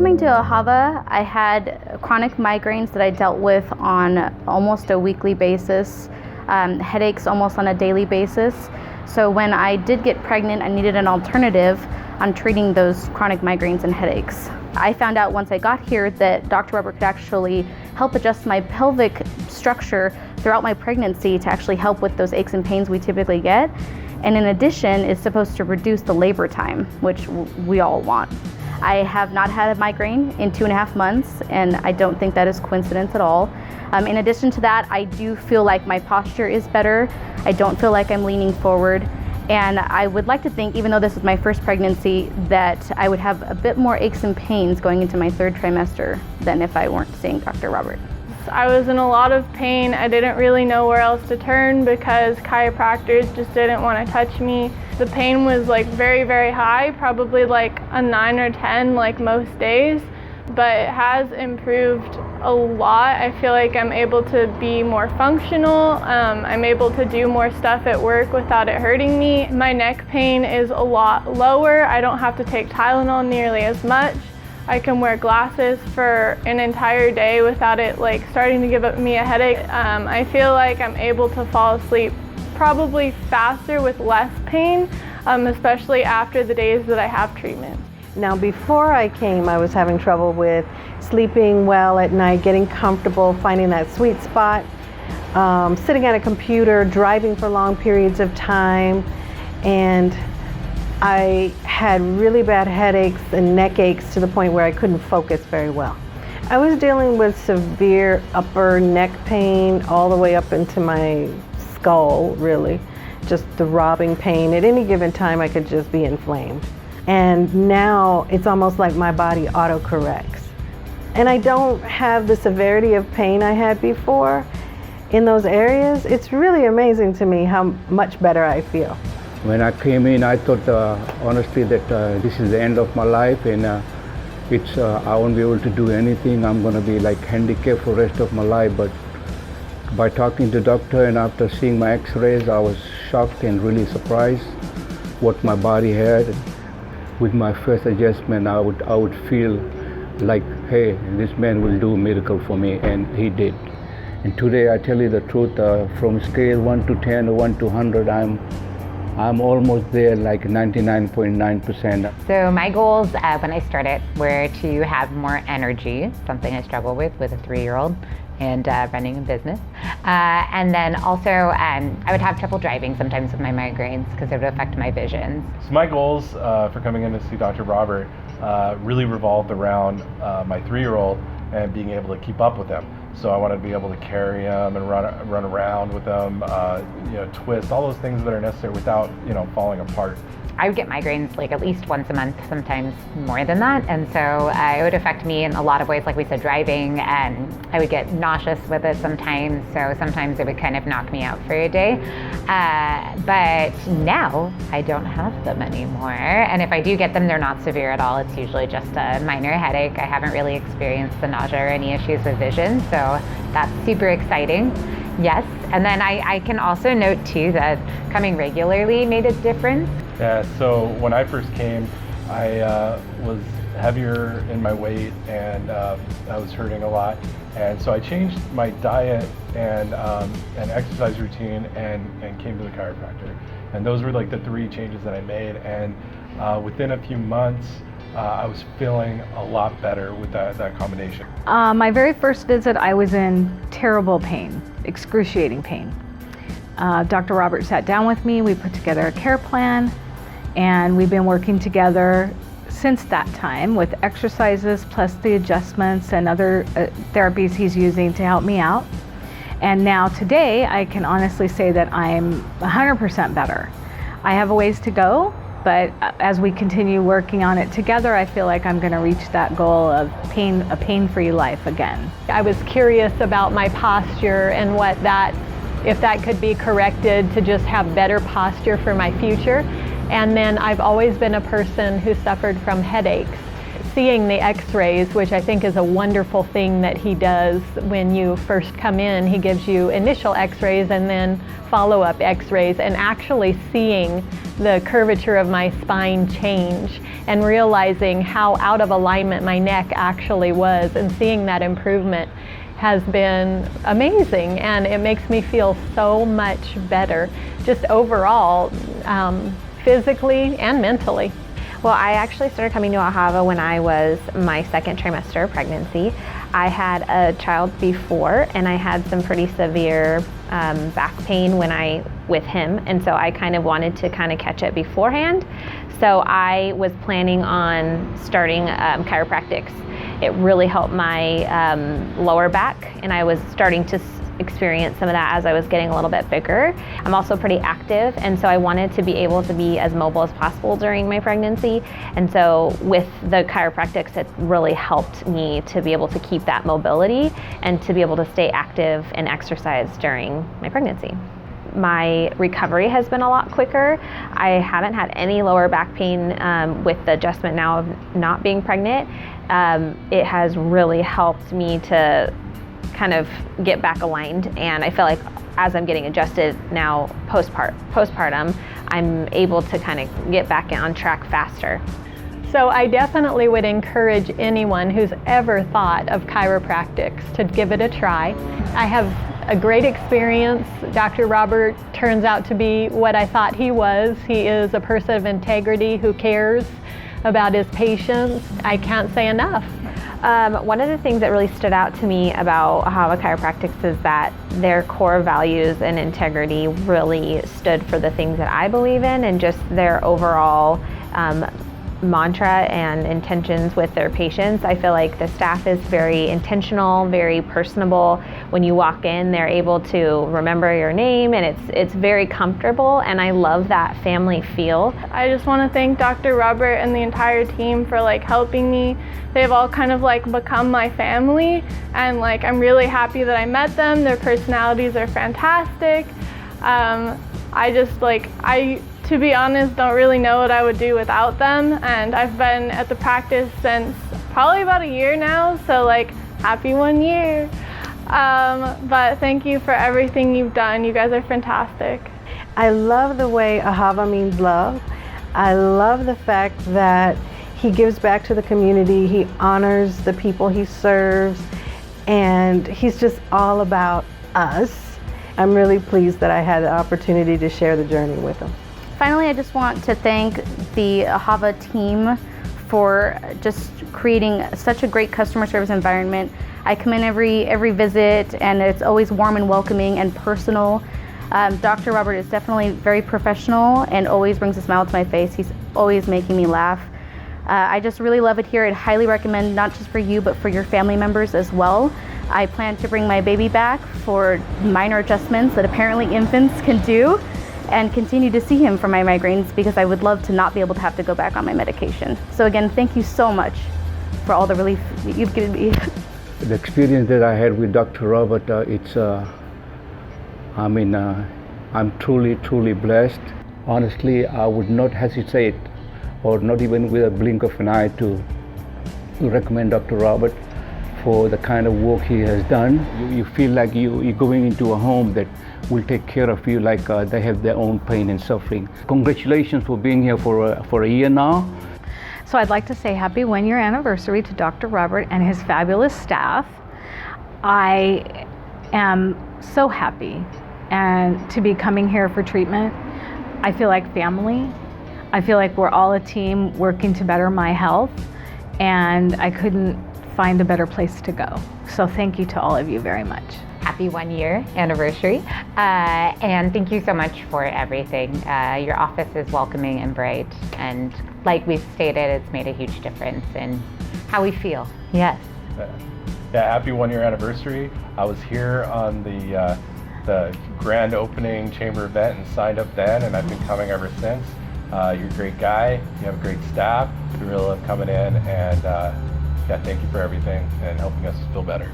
coming to Ahava, I had chronic migraines that I dealt with on almost a weekly basis, headaches almost on a daily basis. So when I did get pregnant, I needed an alternative on treating those chronic migraines and headaches. I found out once I got here that Dr. Robert could actually help adjust my pelvic structure throughout my pregnancy to actually help with those aches and pains we typically get. And in addition, it's supposed to reduce the labor time, which we all want. I have not had a migraine in 2.5 months, and I don't think that is coincidence at all. In addition to that, I do feel like my posture is better. I don't feel like I'm leaning forward. And I would like to think, even though this is my first pregnancy, that I would have a bit more aches and pains going into my 3rd trimester than if I weren't seeing Dr. Robert. I was in a lot of pain. I didn't really know where else to turn because chiropractors just didn't want to touch me. The pain was like very, very high, probably like a 9 or 10 like most days, but it has improved a lot. I feel like I'm able to be more functional. I'm able to do more stuff at work without it hurting me. My neck pain is a lot lower. I don't have to take Tylenol nearly as much. I can wear glasses for an entire day without it like starting to give me a headache. I feel like I'm able to fall asleep probably faster with less pain, especially after the days that I have treatment. Now, before I came, I was having trouble with sleeping well at night, getting comfortable, finding that sweet spot, sitting at a computer, driving for long periods of time, and I had really bad headaches and neck aches to the point where I couldn't focus very well. I was dealing with severe upper neck pain all the way up into my skull, really. Just throbbing pain. At any given time, I could just be inflamed. And now it's almost like my body autocorrects. And I don't have the severity of pain I had before in those areas. It's really amazing to me how much better I feel. When I came in, I thought honestly that this is the end of my life, and I won't be able to do anything. I'm going to be like handicapped for the rest of my life. But by talking to the doctor and after seeing my x-rays, I was shocked and really surprised what my body had. With my first adjustment, I would feel like, hey, this man will do a miracle for me, and he did. And today, I tell you the truth, from scale 1 to 10 or 1 to 100, I'm almost there, like 99.9%. So my goals when I started were to have more energy, something I struggle with a 3-year-old, and running a business. And then also I would have trouble driving sometimes with my migraines because it would affect my vision. So my goals for coming in to see Dr. Robert really revolved around my 3-year-old and being able to keep up with him. So I wanted to be able to carry him and run around with him, twist, all those things that are necessary without, falling apart. I would get migraines like at least once a month, sometimes more than that. And so it would affect me in a lot of ways, like we said, driving, and I would get nauseous with it sometimes. So sometimes it would kind of knock me out for a day. But now I don't have them anymore. And if I do get them, they're not severe at all. It's usually just a minor headache. I haven't really experienced the nausea or any issues with vision. So that's super exciting. Yes, and then I can also note too that coming regularly made a difference. Yeah, so when I first came, I was heavier in my weight and I was hurting a lot. And so I changed my diet and exercise routine and came to the chiropractor. And those were like the 3 changes that I made. And within a few months, I was feeling a lot better with that combination. My very first visit, I was in terrible pain, excruciating pain. Dr. Robert sat down with me, we put together a care plan, and we've been working together since that time with exercises plus the adjustments and other therapies he's using to help me out. And now today, I can honestly say that I'm 100% better. I have a ways to go, but as we continue working on it together, I feel like I'm going to reach that goal of a pain-free life again. I was curious about my posture and if that could be corrected to just have better posture for my future. And then I've always been a person who suffered from headaches. seeing the x-rays, which I think is a wonderful thing that he does when you first come in. He gives you initial x-rays and then follow-up x-rays, and actually seeing the curvature of my spine change and realizing how out of alignment my neck actually was, and seeing that improvement has been amazing, and it makes me feel so much better just overall, physically and mentally. Well, I actually started coming to Ahava when I was my second trimester of pregnancy. I had a child before, and I had some pretty severe back pain with him, and so I kind of wanted to catch it beforehand. So I was planning on starting chiropractics. It really helped my lower back, and I was starting to experience some of that as I was getting a little bit bigger. I'm also pretty active, and so I wanted to be able to be as mobile as possible during my pregnancy. And so with the chiropractics, it really helped me to be able to keep that mobility and to be able to stay active and exercise during my pregnancy. My recovery has been a lot quicker. I haven't had any lower back pain with the adjustment now of not being pregnant. It has really helped me to kind of get back aligned, and I feel like as I'm getting adjusted now postpartum, I'm able to kind of get back on track faster. So I definitely would encourage anyone who's ever thought of chiropractics to give it a try. I have a great experience. Dr. Robert turns out to be what I thought he was. He is a person of integrity who cares about his patients. I can't say enough. One of the things that really stood out to me about Ahava Chiropractic is that their core values and integrity really stood for the things that I believe in, and just their overall mantra and intentions with their patients. I feel like the staff is very intentional, very personable. When you walk in, they're able to remember your name, and it's very comfortable, and I love that family feel. I just want to thank Dr. Robert and the entire team for helping me. They've all kind of become my family, and I'm really happy that I met them. Their personalities are fantastic. To be honest, don't really know what I would do without them, and I've been at the practice since probably about a year now, so happy 1 year. But thank you for everything you've done. You guys are fantastic. I love the way Ahava means love. I love the fact that he gives back to the community, he honors the people he serves, and he's just all about us. I'm really pleased that I had the opportunity to share the journey with him. Finally, I just want to thank the Ahava team for just creating such a great customer service environment. I come in every visit, and it's always warm and welcoming and personal. Dr. Robert is definitely very professional and always brings a smile to my face. He's always making me laugh. I just really love it here. I'd highly recommend, not just for you, but for your family members as well. I plan to bring my baby back for minor adjustments that apparently infants can do, and continue to see him for my migraines, because I would love to not be able to have to go back on my medication. So again, thank you so much for all the relief you've given me. The experience that I had with Dr. Robert, I'm truly blessed. Honestly, I would not hesitate, or not even with a blink of an eye, to recommend Dr. Robert for the kind of work he has done. You feel like you're going into a home that will take care of you like they have their own pain and suffering. Congratulations for being here for a year now. So I'd like to say happy 1 year anniversary to Dr. Robert and his fabulous staff. I am so happy and to be coming here for treatment. I feel like family. I feel like we're all a team working to better my health, and I couldn't find a better place to go. So thank you to all of you very much. Happy 1 year anniversary, and thank you so much for everything. Your office is welcoming and bright, and like we've stated, it's made a huge difference in how we feel. Yes. Yeah, happy 1 year anniversary. I was here on the grand opening chamber event and signed up then, and I've been coming ever since. You're a great guy. You have a great staff. We really love coming in, and yeah, thank you for everything and helping us feel better.